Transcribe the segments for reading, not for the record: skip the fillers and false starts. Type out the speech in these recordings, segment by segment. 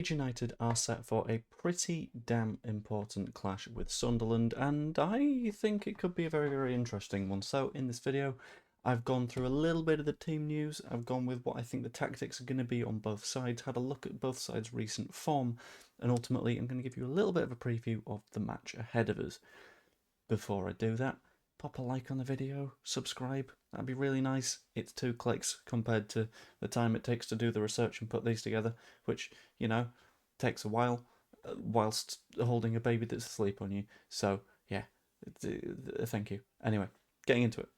Leeds United are set for a pretty damn important clash with Sunderland, and I think it could be a very interesting one. So in this video, I've gone through a little bit of the team news, I've gone with what I think the tactics are going to be on both sides, had a look at both sides' recent form, and ultimately I'm going to give you a little bit of a preview of the match ahead of us. Before I do that, pop a like on the video, subscribe, that'd be really nice. It's 2 clicks compared to the time it takes to do the research and put these together, which, you know, takes a while whilst holding a baby that's asleep on you. So, yeah, thank you. Anyway, getting into it.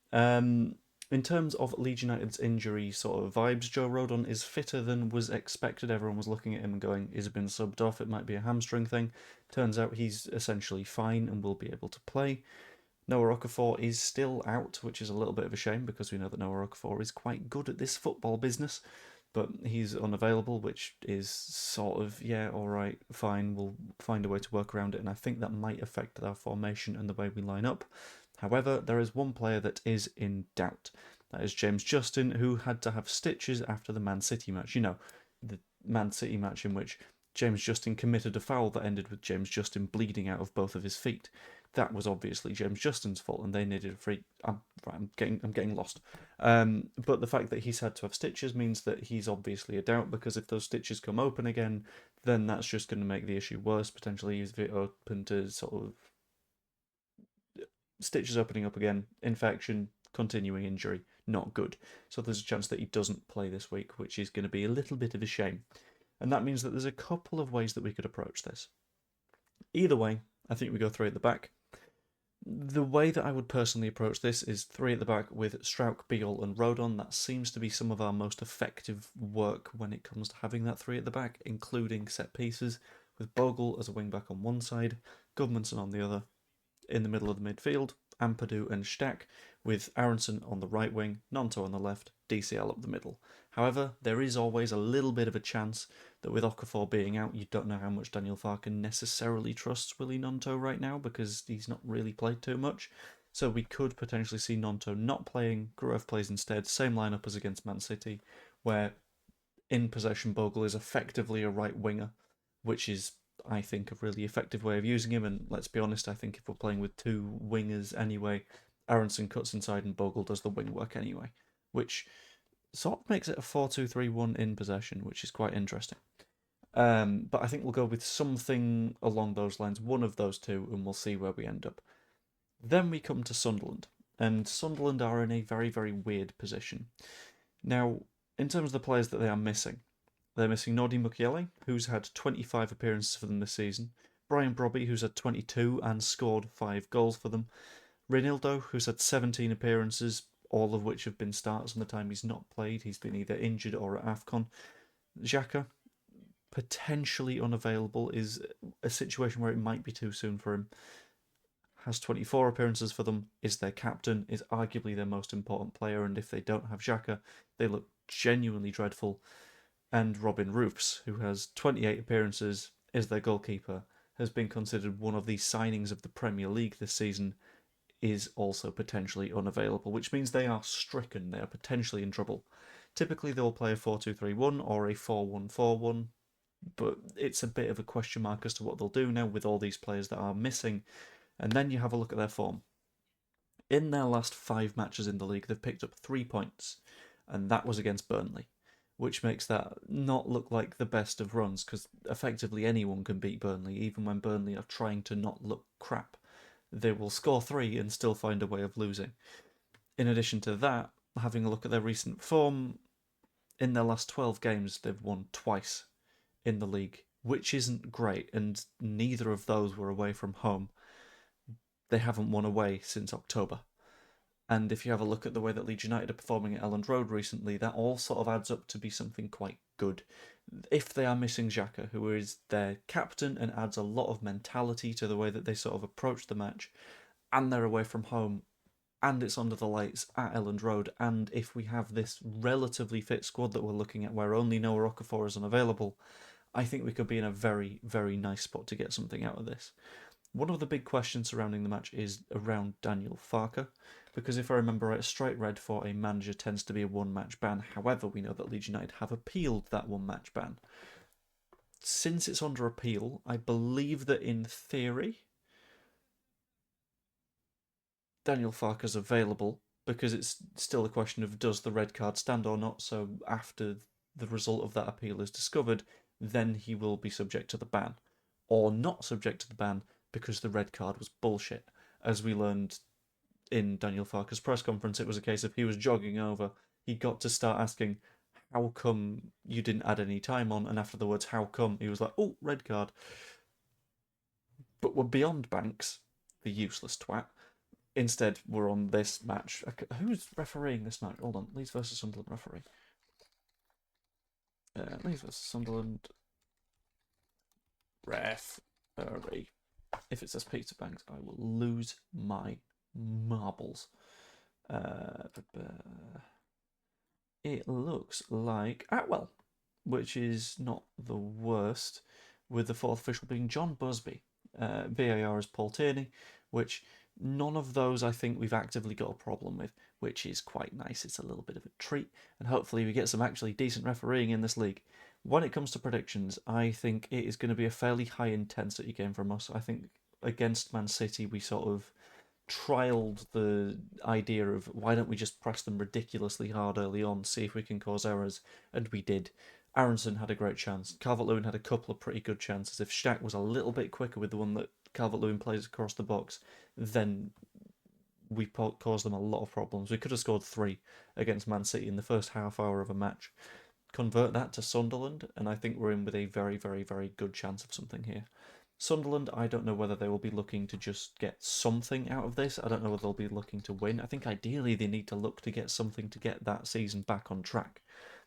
In terms of Leeds United's injury sort of vibes, Joe Rodon is fitter than was expected. Everyone was looking at him and going, he's been subbed off, it might be a hamstring thing. Turns out he's essentially fine and will be able to play. Noah Okafor is still out, which is a little bit of a shame because we know that Noah Okafor is quite good at this football business, but he's unavailable, which is sort of, yeah, alright, fine, we'll find a way to work around it, and I think that might affect our formation and the way we line up. However, there is one player that is in doubt. That is James Justin, who had to have stitches after the Man City match. You know, the Man City match in which James Justin committed a foul that ended with James Justin bleeding out of both of his feet. That was obviously James Justin's fault, and they needed a free. I'm getting lost. But the fact that he's had to have stitches means that he's obviously a doubt, because if those stitches come open again, then that's just going to make the issue worse. Potentially, leaves it open to sort of stitches opening up again, infection, continuing injury. Not good. So there's a chance that he doesn't play this week, which is going to be a little bit of a shame. And that means that there's a couple of ways that we could approach this. Either way, I think we go 3 at the back. The way that I would personally approach this is 3 at the back with Strauch, Beale and Rodon. That seems to be some of our most effective work when it comes to having that 3 at the back, including set pieces, with Bogle as a wing back on one side, Gudmundsson on the other, in the middle of the midfield, Ampadu and Stack, with Aronson on the right wing, Gnonto on the left, DCL up the middle. However, there is always a little bit of a chance that with Okafor being out, you don't know how much Daniel Farke necessarily trusts Willy Gnonto right now, because he's not really played too much. So we could potentially see Gnonto not playing, Gruev plays instead, same lineup as against Man City, where in possession Bogle is effectively a right winger, which is, I think, a really effective way of using him. And let's be honest, I think if we're playing with 2 wingers anyway, Aronson cuts inside and Bogle does the wing work anyway, which sort of makes it a 4-2-3-1 in possession, which is quite interesting. But I think we'll go with something along those lines, one of those 2, and we'll see where we end up. Then we come to Sunderland, and Sunderland are in a very weird position. Now, in terms of the players that they are missing, they're missing Nordi Mukiele, who's had 25 appearances for them this season, Brian Brobby, who's had 22 and scored 5 goals for them, Reinildo, who's had 17 appearances, all of which have been starts on the time he's not played. He's been either injured or at AFCON. Xhaka, potentially unavailable, is a situation where it might be too soon for him. Has 24 appearances for them, is their captain, is arguably their most important player, and if they don't have Xhaka, they look genuinely dreadful. And Robin Roofs, who has 28 appearances, is their goalkeeper, has been considered one of the signings of the Premier League this season, is also potentially unavailable, which means they are stricken, they are potentially in trouble. Typically they'll play a 4-2-3-1 or a 4-1-4-1, but it's a bit of a question mark as to what they'll do now with all these players that are missing. And then you have a look at their form. In their last 5 matches in the league, they've picked up 3 points, and that was against Burnley, which makes that not look like the best of runs, because effectively anyone can beat Burnley, even when Burnley are trying to not look crap. They will score 3 and still find a way of losing. In addition to that, having a look at their recent form, in their last 12 games, they've won twice in the league, which isn't great, and neither of those were away from home. They haven't won away since October. And if you have a look at the way that Leeds United are performing at Elland Road recently, that all sort of adds up to be something quite good. If they are missing Xhaka, who is their captain and adds a lot of mentality to the way that they sort of approach the match, and they're away from home, and it's under the lights at Elland Road, and if we have this relatively fit squad that we're looking at where only Noah Okafor is unavailable, I think we could be in a very nice spot to get something out of this. One of the big questions surrounding the match is around Daniel Farke, because if I remember right, a straight red for a manager tends to be a 1-match ban. However, we know that Leeds United have appealed that 1-match ban. since it's under appeal, I believe that in theory, Daniel Farke's available because it's still a question of does the red card stand or not. So after the result of that appeal is discovered, then he will be subject to the ban, or not subject to the ban because the red card was bullshit. As we learned in Daniel Farke's press conference, it was a case of he was jogging over, he got to start asking, how come you didn't add any time on? And after the words, how come? He was like, oh, red card. But we're beyond Banks, the useless twat. Instead, we're on this match. Who's refereeing this match? Hold on. Leeds versus Sunderland referee. Leeds versus Sunderland referee. If it says Peter Banks, I will lose my marbles. It looks like Atwell, which is not the worst, with the fourth official being John Busby. VAR is Paul Tierney, which none of those I think we've actively got a problem with, which is quite nice. It's a little bit of a treat, and hopefully we get some actually decent refereeing in this league. When it comes to predictions, I think it is going to be a fairly high intensity game from us. I think against Man City we sort of trialed the idea of why don't we just press them ridiculously hard early on, see if we can cause errors, and we did. Aronson had a great chance. Calvert-Lewin had a couple of pretty good chances. If Stack was a little bit quicker with the one that Calvert-Lewin plays across the box, then we caused them a lot of problems. We could have scored 3 against Man City in the first half hour of a match. Convert that to Sunderland, and I think we're in with a very, very, very good chance of something here. Sunderland, I don't know whether they will be looking to just get something out of this. I don't know whether they'll be looking to win. I think ideally they need to look to get something to get that season back on track.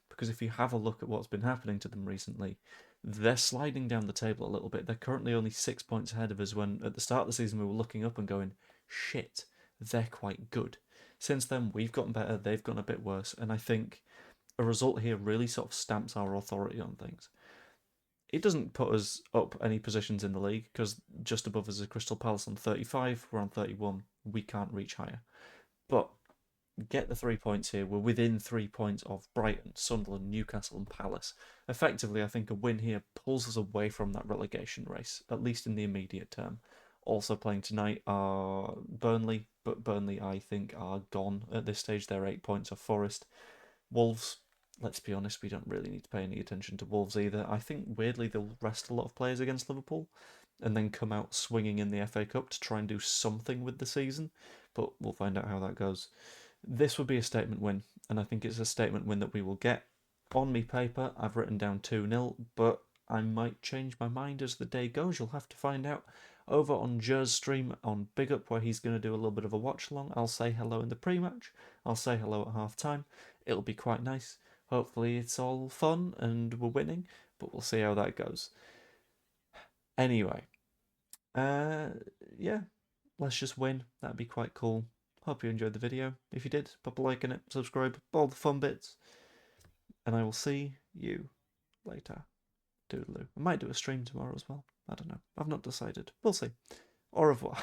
Because if you have a look at what's been happening to them recently, they're sliding down the table a little bit. They're currently only 6 points ahead of us when at the start of the season we were looking up and going, shit, they're quite good. Since then, we've gotten better, they've gotten a bit worse, and I think a result here really sort of stamps our authority on things. It doesn't put us up any positions in the league because just above us is Crystal Palace on 35, we're on 31, we can't reach higher. But get the 3 points here. We're within 3 points of Brighton, Sunderland, Newcastle, and Palace. Effectively, I think a win here pulls us away from that relegation race, at least in the immediate term. Also playing tonight are Burnley, but Burnley, I think, are gone at this stage. They're 8 points off Forest. Wolves, let's be honest, we don't really need to pay any attention to Wolves either. I think, weirdly, they'll rest a lot of players against Liverpool and then come out swinging in the FA Cup to try and do something with the season, but we'll find out how that goes. This would be a statement win, and I think it's a statement win that we will get. On me paper, I've written down 2-0, but I might change my mind as the day goes. You'll have to find out over on Jer's stream on Big Up, where he's going to do a little bit of a watch along. I'll say hello in the pre-match. I'll say hello at half time. It'll be quite nice. Hopefully it's all fun and we're winning, but we'll see how that goes. Anyway, yeah, let's just win. That'd be quite cool. Hope you enjoyed the video. If you did, pop a like in it, subscribe, all the fun bits. And I will see you later. Doodaloo. I might do a stream tomorrow as well. I don't know. I've not decided. We'll see. Au revoir.